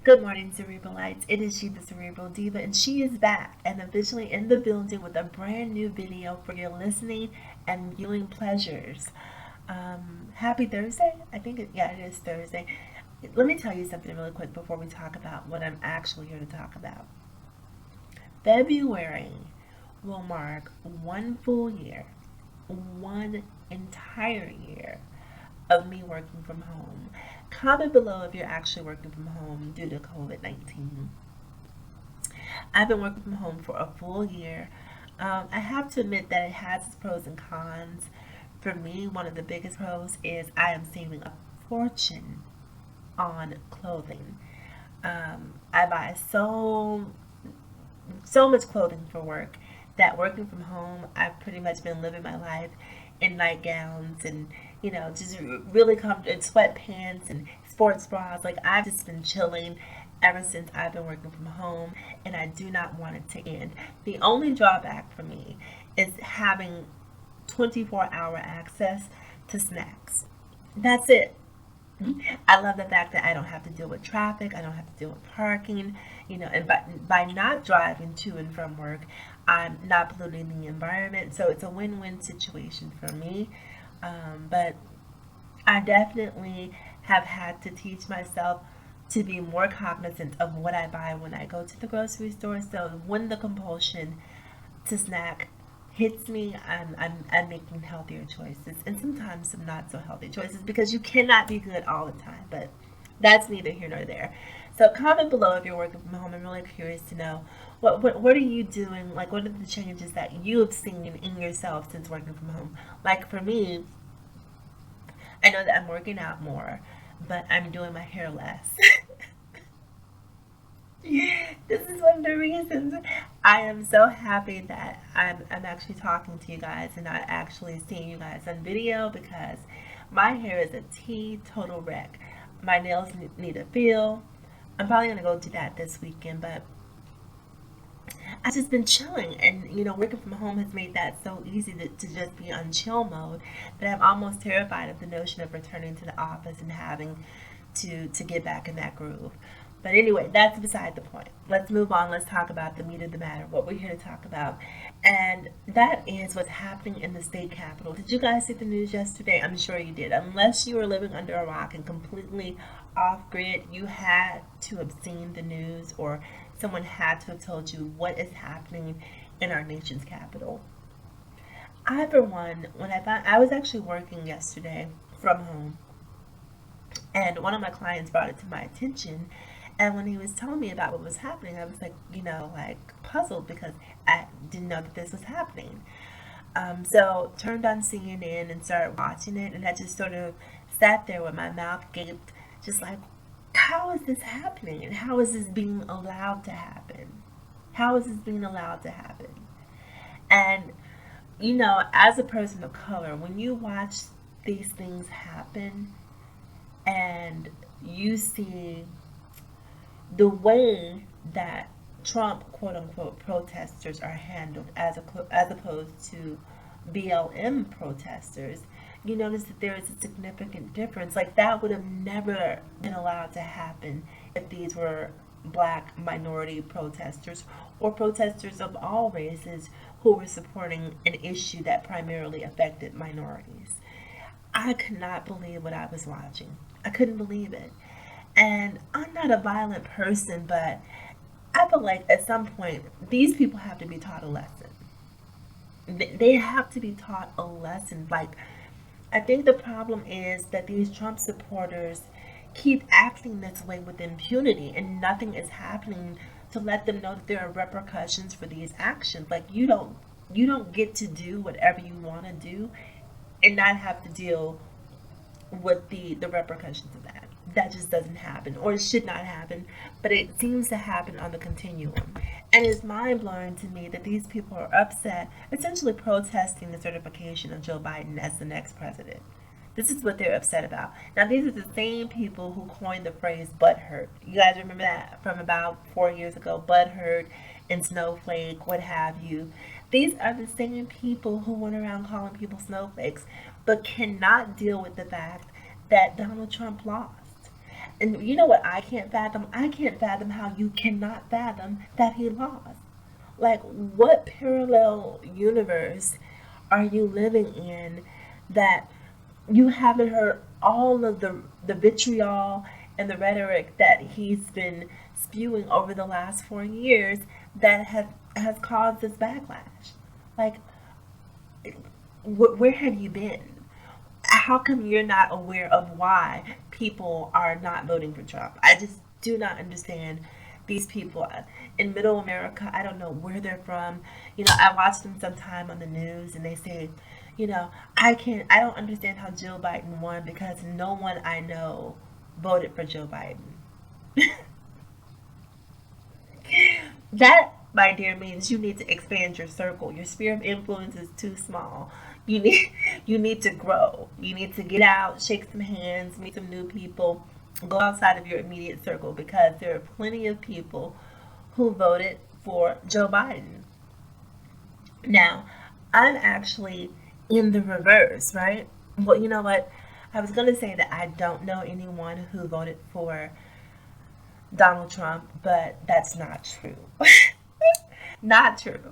Good morning, Cerebralites. It is she, the Cerebral Diva, and she is back and officially in the building with a brand new video for your listening and viewing pleasures. Happy Thursday. Yeah, it is Thursday. Let me tell you something really quick before we talk about what I'm actually here to talk about. February will mark one full year, one entire year of me working from home. Comment below if you're actually working from home due to COVID-19. I've been working from home for a full year. I have to admit that it has its pros and cons. For me, one of the biggest pros is I am saving a fortune on clothing. I buy so much clothing for work that working from home, I've pretty much been living my life in nightgowns and just really comfortable in sweatpants and sports bras. Like I've just been chilling ever since I've been working from home, and I do not want it to end. The only drawback for me is having 24-hour access to snacks. That's it. I love the fact that I don't have to deal with traffic. I don't have to deal with parking, and by not driving to and from work, I'm not polluting the environment. So it's a win-win situation for me. But I definitely have had to teach myself to be more cognizant of what I buy when I go to the grocery store. So when the compulsion to snack hits me, I'm making healthier choices and sometimes some not so healthy choices because you cannot be good all the time. But that's neither here nor there. So comment below if you're working from home. I'm really curious to know what are you doing? Like, what are the changes that you have seen in yourself since working from home? Like for me, I know that I'm working out more, but I'm doing my hair less. This is one of the reasons I am so happy that I'm actually talking to you guys and not actually seeing you guys on video, because my hair is a total wreck. My nails need a feel. I'm probably gonna go do that this weekend, but I've just been chilling, and working from home has made that so easy to just be on chill mode that I'm almost terrified of the notion of returning to the office and having to get back in that groove. But anyway, that's beside the point. Let's move on. Let's talk about the meat of the matter, what we're here to talk about. And that is what's happening in the state capitol. Did you guys see the news yesterday? I'm sure you did. Unless you were living under a rock and completely off grid, you had to have seen the news, or someone had to have told you what is happening in our nation's capital. I, for one, when I was actually working yesterday from home, and one of my clients brought it to my attention. And when he was telling me about what was happening, I was like, like puzzled because I didn't know that this was happening. So turned on CNN and started watching it, and I just sort of sat there with my mouth gaped, just like, how is this happening? And how is this being allowed to happen? How is this being allowed to happen? And, as a person of color, when you watch these things happen and you see the way that Trump, quote unquote, protesters are handled as opposed to BLM protesters, you notice that there is a significant difference. Like that would have never been allowed to happen if these were black minority protesters or protesters of all races who were supporting an issue that primarily affected minorities. I could not believe what I was watching. I couldn't believe it. And I'm not a violent person, but I feel like at some point these people have to be taught a lesson. They have to be taught a lesson. Like, I think the problem is that these Trump supporters keep acting this way with impunity, and nothing is happening to let them know that there are repercussions for these actions. Like you don't get to do whatever you want to do and not have to deal with the repercussions of that. That just doesn't happen, or it should not happen, but it seems to happen on the continuum. And it's mind blowing to me that these people are upset, essentially protesting the certification of Joe Biden as the next president. This is what they're upset about. Now, these are the same people who coined the phrase butthurt. You guys remember that from about 4 years ago? Butthurt and snowflake, what have you. These are the same people who went around calling people snowflakes, but cannot deal with the fact that Donald Trump lost. And you know what I can't fathom? I can't fathom how you cannot fathom that he lost. Like, what parallel universe are you living in that you haven't heard all of the vitriol and the rhetoric that he's been spewing over the last 4 years that has caused this backlash? Like, where have you been? How come you're not aware of why people are not voting for Trump? I just do not understand these people in middle America. I don't know where they're from. I watch them sometime on the news and they say, I don't understand how Joe Biden won because no one I know voted for Joe Biden. That, my dear, means you need to expand your circle. Your sphere of influence is too small. You need you need to grow. You need to get out, shake some hands, meet some new people, go outside of your immediate circle because there are plenty of people who voted for Joe Biden. Now, I'm actually in the reverse, right? Well, you know what? I was going to say that I don't know anyone who voted for Donald Trump, but that's not true. Not true.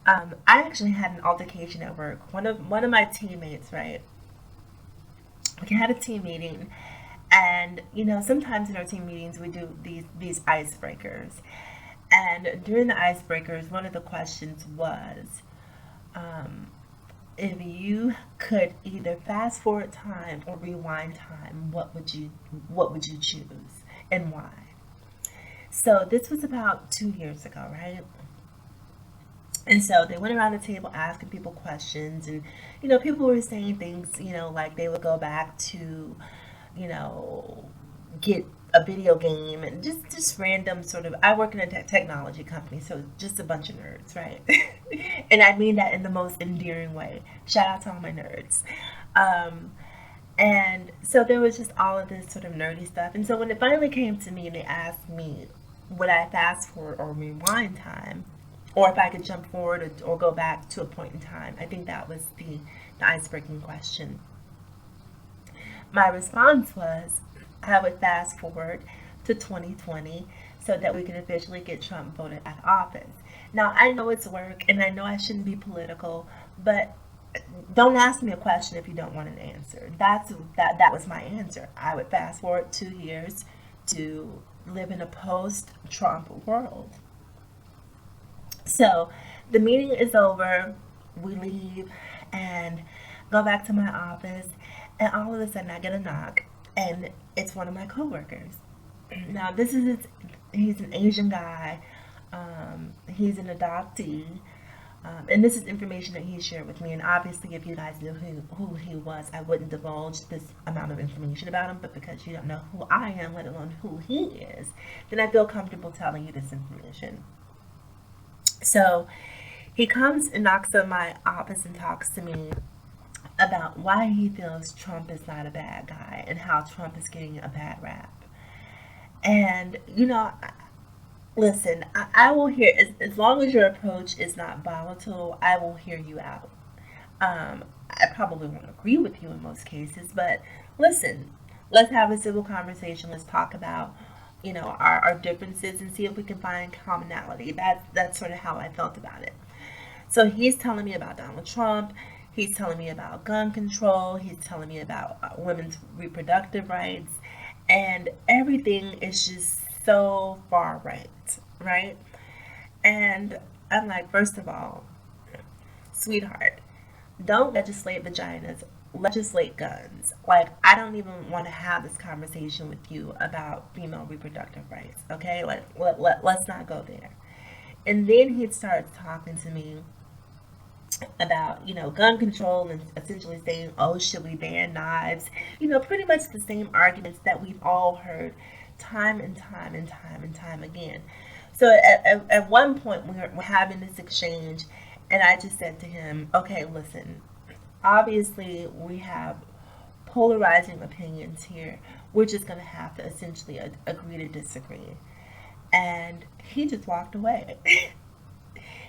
I actually had an altercation at work. One of my teammates, right? We had a team meeting, and sometimes in our team meetings we do these icebreakers. And during the icebreakers, one of the questions was, um, if you could either fast forward time or rewind time, what would you choose and why? So this was about 2 years ago, right? And so they went around the table asking people questions, and people were saying things, like they would go back to, you know, get a video game and just random sort of. I work in a technology company, so just a bunch of nerds, right? And I mean that in the most endearing way. Shout out to all my nerds. Um, and so there was just all of this sort of nerdy stuff. And so when it finally came to me and they asked me, would I fast forward or rewind time? Or if I could jump forward or go back to a point in time. I think that was the icebreaking question. My response was I would fast forward to 2020 so that we can officially get Trump voted out of office. Now, I know it's work and I know I shouldn't be political, but don't ask me a question if you don't want an answer. That was my answer. I would fast forward 2 years to live in a post-Trump world. So the meeting is over. We leave and go back to my office, and all of a sudden I get a knock, and it's one of my coworkers. Now he's an Asian guy. He's an adoptee. And this is information that he shared with me. And obviously, if you guys knew who he was, I wouldn't divulge this amount of information about him. But because you don't know who I am, let alone who he is, then I feel comfortable telling you this information. So he comes and knocks on my office and talks to me about why he feels Trump is not a bad guy and how Trump is getting a bad rap. And, listen, I will hear, as long as your approach is not volatile, I will hear you out. I probably won't agree with you in most cases, but listen, let's have a civil conversation. Let's talk about, our differences and see if we can find commonality. That's sort of how I felt about it. So he's telling me about Donald Trump. He's telling me about gun control. He's telling me about women's reproductive rights. And everything is just so far right, right? And I'm like, first of all, sweetheart, don't legislate vaginas, legislate guns. Like, I don't even want to have this conversation with you about female reproductive rights, okay? Like, let's not go there. And then he starts talking to me about gun control and essentially saying, oh, should we ban knives? Pretty much the same arguments that we've all heard time and time and time and time again. So at one point we're having this exchange, and I just said to him, okay, listen, obviously we have polarizing opinions here. We're just going to have to essentially agree to disagree. And he just walked away.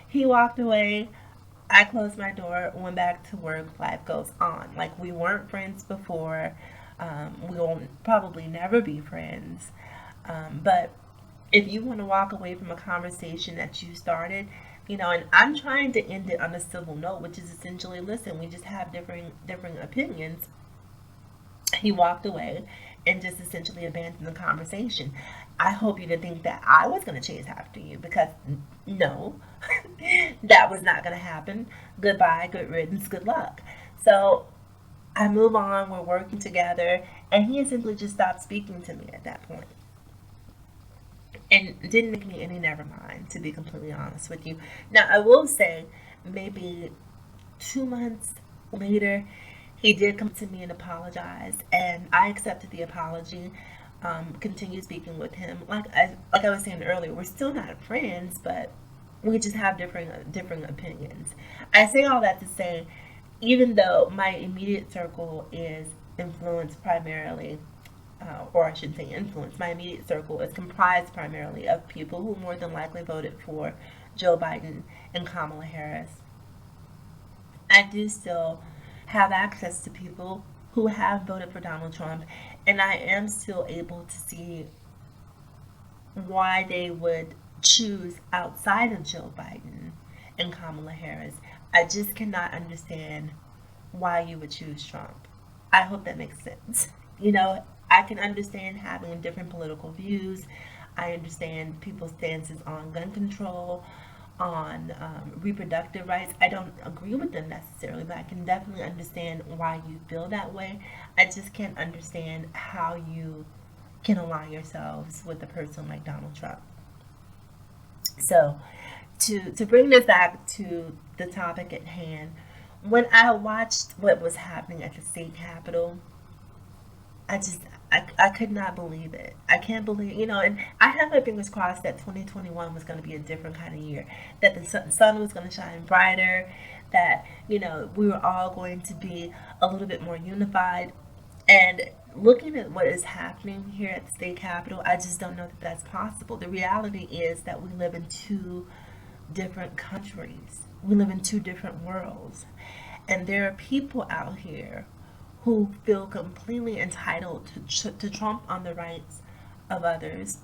He walked away. I closed my door, went back to work, life goes on. Like, we weren't friends before. We will probably never be friends. But if you want to walk away from a conversation that you started, and I'm trying to end it on a civil note, which is essentially, listen, we just have different opinions. He walked away and just essentially abandoned the conversation. I hope you didn't think that I was going to chase after you, because no, that was not going to happen. Goodbye, good riddance, good luck. So I move on, we're working together, and he essentially just stopped speaking to me at that point. And didn't make me any never mind, to be completely honest with you. Now, I will say, maybe 2 months later, he did come to me and apologize, and I accepted the apology. Continued speaking with him. Like I was saying earlier, we're still not friends, but we just have different opinions. I say all that to say, even though my immediate circle is influenced primarily, or I should say influence, my immediate circle is comprised primarily of people who more than likely voted for Joe Biden and Kamala Harris. I do still have access to people who have voted for Donald Trump, and I am still able to see why they would choose outside of Joe Biden and Kamala Harris. I just cannot understand why you would choose Trump. I hope that makes sense. I can understand having different political views. I understand people's stances on gun control, on reproductive rights. I don't agree with them necessarily, but I can definitely understand why you feel that way. I just can't understand how you can align yourselves with a person like Donald Trump. So, to bring this back to the topic at hand, when I watched what was happening at the state capitol, I just I could not believe it. I can't believe, and I have my fingers crossed that 2021 was going to be a different kind of year, that the sun was going to shine brighter, that, we were all going to be a little bit more unified. And looking at what is happening here at the state capitol, I just don't know that that's possible. The reality is that we live in two different countries. We live in two different worlds. And there are people out here who feel completely entitled to trump on the rights of others.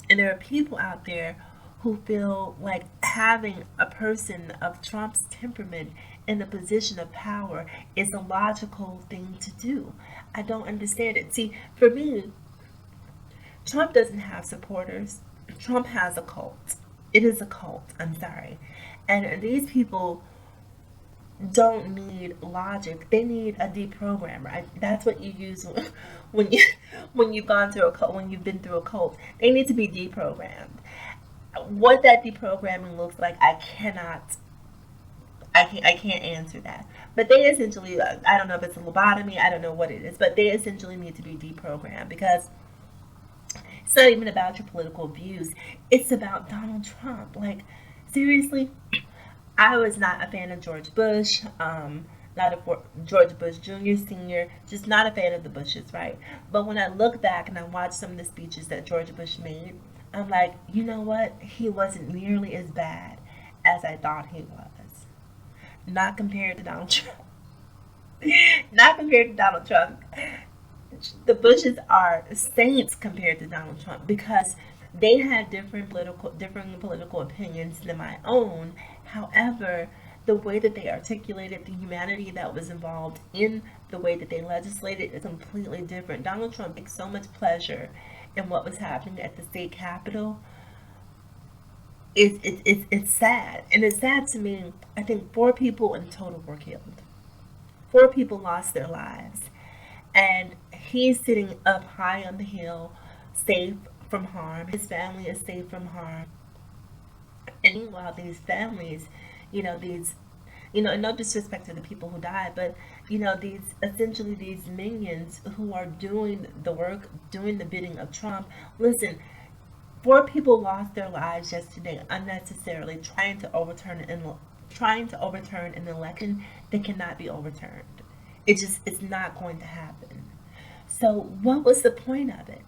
And there are people out there who feel like having a person of Trump's temperament in a position of power is a logical thing to do. I don't understand it. See, for me, Trump doesn't have supporters. Trump has a cult. It is a cult. I'm sorry. And these people don't need logic. They need a deprogrammer. That's what you use when you when you've gone through a cult, when you've been through a cult. They need to be deprogrammed. What that deprogramming looks like, I can't answer that. But they essentially, I don't know if it's a lobotomy, I don't know what it is, but they essentially need to be deprogrammed, because it's not even about your political views. It's about Donald Trump. Like, seriously, I was not a fan of George Bush. Not a George Bush Jr., Sr., just not a fan of the Bushes, right? But when I look back and I watch some of the speeches that George Bush made, I'm like, you know what? He wasn't nearly as bad as I thought he was. Not compared to Donald Trump. Not compared to Donald Trump. The Bushes are saints compared to Donald Trump, because they had different political opinions than my own. However, the way that they articulated the humanity that was involved in the way that they legislated is completely different. Donald Trump takes so much pleasure in what was happening at the state capitol. It's sad. And it's sad to me. I think 4 people in total were killed. 4 people lost their lives. And he's sitting up high on the hill, safe from harm. His family is safe from harm. And meanwhile, these families, these, and no disrespect to the people who died, but, these, essentially these minions who are doing the work, doing the bidding of Trump. Listen, 4 people lost their lives yesterday unnecessarily trying to overturn an election that cannot be overturned. It's not going to happen. So what was the point of it?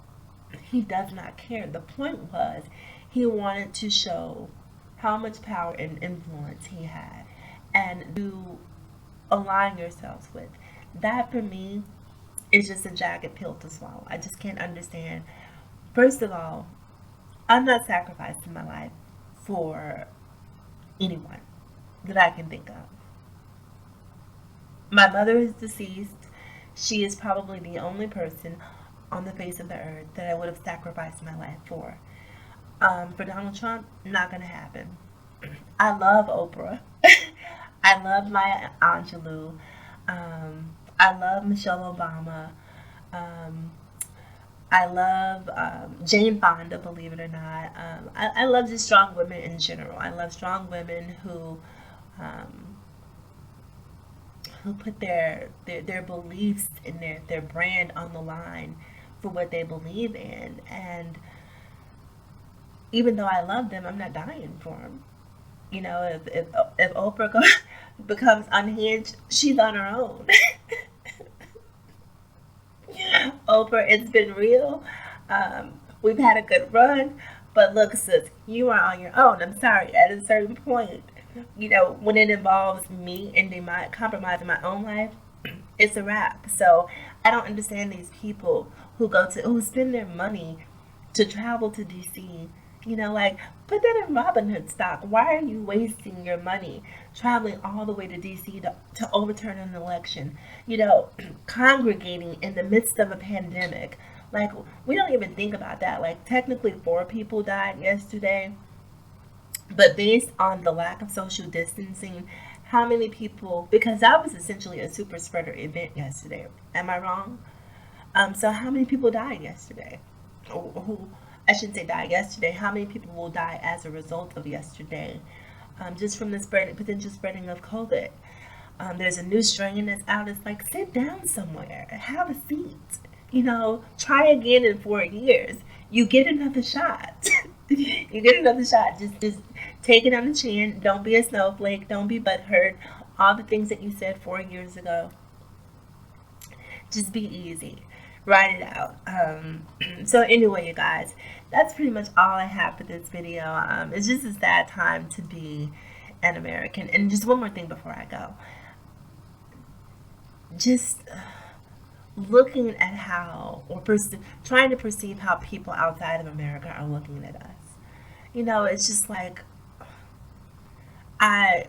He does not care. The point was, he wanted to show how much power and influence he had, and to align yourselves with. That, for me, It's just a jagged pill to swallow. I just can't understand. First of all, I'm not sacrificing my life for anyone that I can think of. My mother is deceased. She is probably the only person on the face of the earth that I would have sacrificed my life for. For Donald Trump, not gonna happen. I love Oprah. I love Maya Angelou. I love Michelle Obama. Um, I love Jane Fonda, believe it or not. I love just strong women in general. I love strong women um, who put their beliefs and their brand on the line for what they believe in. And even though I love them, I'm not dying for them. You know, if Oprah becomes unhinged, she's on her own. Oprah, it's been real. We've had a good run, but look, sis, you are on your own. I'm sorry. At a certain point, when it involves me ending compromising my own life, it's a wrap. So I don't understand these people who spend their money to travel to DC. Like, put that in Robinhood stock. Why are you wasting your money traveling all the way to DC to overturn an election? Congregating in the midst of a pandemic. Like, we don't even think about that. Like, technically, 4 people died yesterday, but based on the lack of social distancing, how many people, because that was essentially a super spreader event yesterday. Am I wrong? So how many people died yesterday? Who I shouldn't say died yesterday. How many people will die as a result of yesterday? Just from the potential spreading of COVID. There's a new strain that's out. It's like, sit down somewhere, have a seat. Try again in 4 years. You get another shot. You get another shot. Just take it on the chin. Don't be a snowflake. Don't be butthurt. All the things that you said 4 years ago. Just be easy. Write it out. So anyway, you guys, that's pretty much all I have for this video. It's just a sad time to be an American. And just one more thing before I go. Just looking at how, or trying to perceive how people outside of America are looking at us. It's just like, I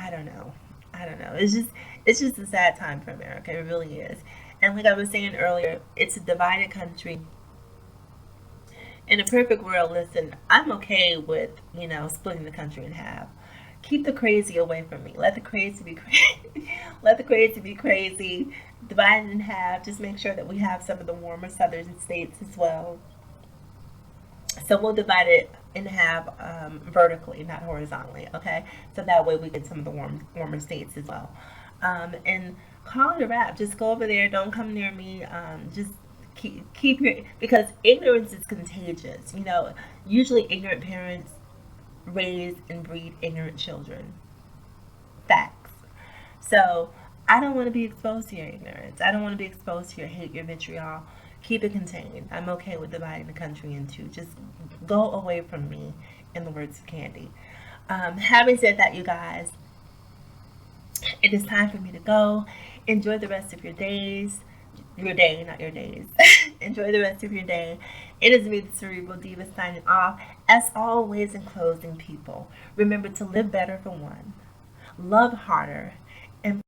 don't know. I don't know. It's just a sad time for America. It really is. And like I was saying earlier, it's a divided country. In a perfect world, listen, I'm okay with, splitting the country in half. Keep the crazy away from me. Let the crazy be crazy. Let the crazy be crazy. Divide it in half. Just make sure that we have some of the warmer southern states as well. So we'll divide it in half vertically, not horizontally, okay? So that way we get some of the warmer states as well. And call it a wrap. Just go over there. Don't come near me. Just keep your, because ignorance is contagious. Usually ignorant parents raise and breed ignorant children. Facts. So I don't want to be exposed to your ignorance. I don't want to be exposed to your hate, your vitriol. Keep it contained. I'm okay with dividing the country in two. Just go away from me, in the words of Candy. Having said that, you guys, it is time for me to go. Enjoy the rest of your days. Your day, not your days. Enjoy the rest of your day. It is me, the Cerebral Diva, signing off. As always, in closing, people, remember to live better for one, love harder,